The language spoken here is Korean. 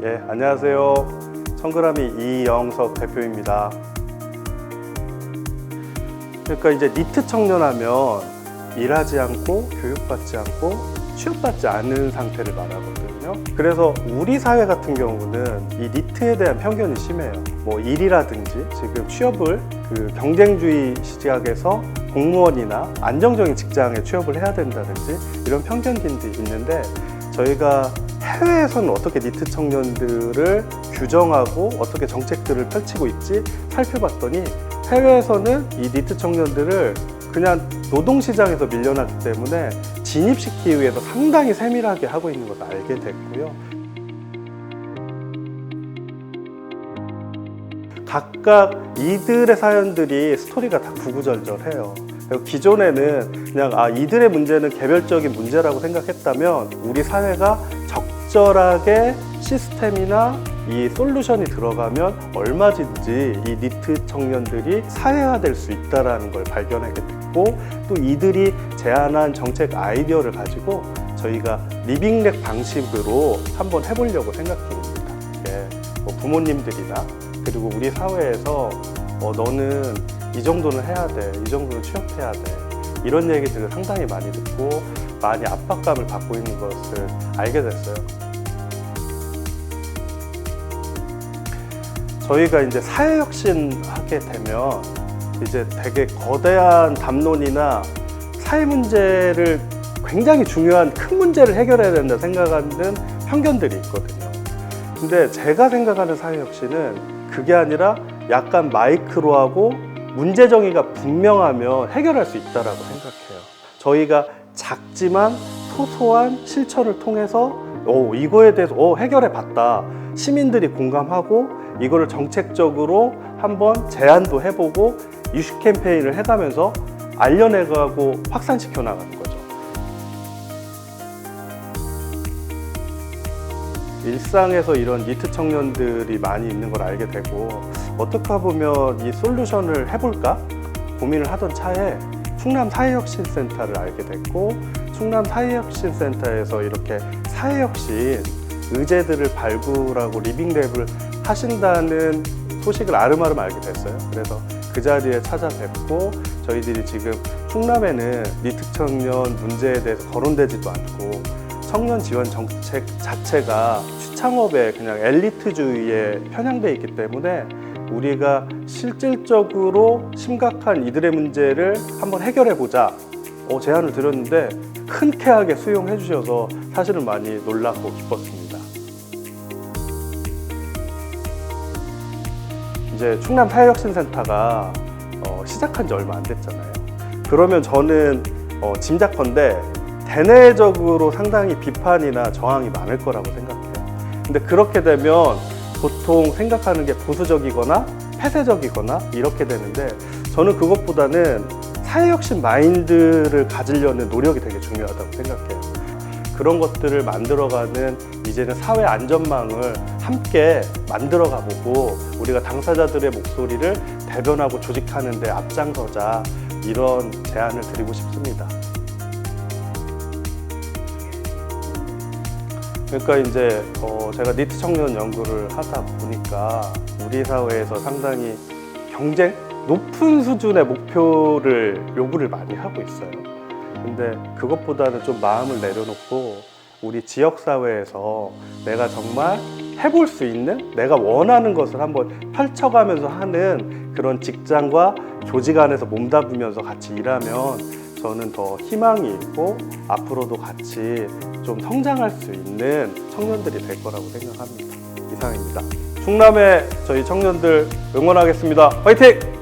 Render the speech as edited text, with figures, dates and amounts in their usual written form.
예, 안녕하세요. 청그라미 이영석 대표입니다. 그러니까 이제 니트 청년하면 일하지 않고 교육받지 않고 취업받지 않은 상태를 말하거든요. 그래서 우리 사회 같은 경우는 이 니트에 대한 편견이 심해요. 뭐 일이라든지 지금 취업을 경쟁주의 시작에서 공무원이나 안정적인 직장에 취업을 해야 된다든지 이런 편견들이 있는데, 저희가 해외에서는 어떻게 니트 청년들을 규정하고 어떻게 정책들을 펼치고 있지 살펴봤더니, 해외에서는 이 니트 청년들을 그냥 노동시장에서 밀려나기 때문에 진입시키기 위해서 상당히 세밀하게 하고 있는 것을 알게 됐고요. 각각 이들의 사연들이 스토리가 다 구구절절해요. 기존에는 그냥 이들의 문제는 개별적인 문제라고 생각했다면, 우리 사회가 적절하게 시스템이나 이 솔루션이 들어가면 얼마든지 이 니트 청년들이 사회화될 수 있다는 걸 발견하게 됐고, 또 이들이 제안한 정책 아이디어를 가지고 저희가 리빙렉 방식으로 한번 해보려고 생각 중입니다. 뭐 부모님들이나 그리고 우리 사회에서 너는 이 정도는 해야 돼, 이 정도는 취업해야 돼, 이런 얘기들을 상당히 많이 듣고 많이 압박감을 받고 있는 것을 알게 됐어요. 저희가 이제 사회혁신 하게 되면 이제 되게 거대한 담론이나 사회 문제를, 굉장히 중요한 큰 문제를 해결해야 된다 생각하는 편견들이 있거든요. 근데 제가 생각하는 사회혁신은 그게 아니라 약간 마이크로하고 문제 정의가 분명하면 해결할 수 있다고 생각해요. 저희가 작지만 소소한 실천을 통해서 이거에 대해서 해결해 봤다, 시민들이 공감하고 이거를 정책적으로 한번 제안도 해보고 이슈 캠페인을 해가면서 알려내가고 확산시켜 나가는 거죠. 일상에서 이런 니트 청년들이 많이 있는 걸 알게 되고, 어떻게 보면 이 솔루션을 해볼까 고민을 하던 차에 충남 사회혁신센터를 알게 됐고, 충남 사회혁신센터에서 이렇게 사회혁신 의제들을 발굴하고 리빙랩을 하신다는 소식을 아름아름 알게 됐어요. 그래서 그 자리에 찾아뵙고, 저희들이 지금 충남에는 니트 청년 문제에 대해서 거론되지도 않고, 청년 지원 정책 자체가 취창업의 그냥 엘리트주의에 편향되어 있기 때문에 우리가 실질적으로 심각한 이들의 문제를 한번 해결해보자 제안을 드렸는데 흔쾌하게 수용해 주셔서 사실은 많이 놀랍고 기뻤습니다. 이제 충남 사회혁신센터가 시작한 지 얼마 안 됐잖아요. 그러면 저는 짐작컨대 대내적으로 상당히 비판이나 저항이 많을 거라고 생각해요. 근데 그렇게 되면 보통 생각하는 게 보수적이거나 폐쇄적이거나 이렇게 되는데, 저는 그것보다는 사회혁신 마인드를 가지려는 노력이 되게 중요하다고 생각해요. 그런 것들을 만들어가는 이제는 사회 안전망을 함께 만들어가 보고, 우리가 당사자들의 목소리를 대변하고 조직하는 데 앞장서자, 이런 제안을 드리고 싶습니다. 그러니까 이제 제가 니트 청년 연구를 하다 보니까 우리 사회에서 상당히 경쟁? 높은 수준의 목표를 요구를 많이 하고 있어요. 근데 그것보다는 좀 마음을 내려놓고 우리 지역사회에서 내가 정말 해볼 수 있는, 내가 원하는 것을 한번 펼쳐가면서 하는 그런 직장과 조직 안에서 몸담으면서 같이 일하면 저는 더 희망이 있고 앞으로도 같이 좀 성장할 수 있는 청년들이 될 거라고 생각합니다. 이상입니다. 충남의 저희 청년들 응원하겠습니다. 화이팅!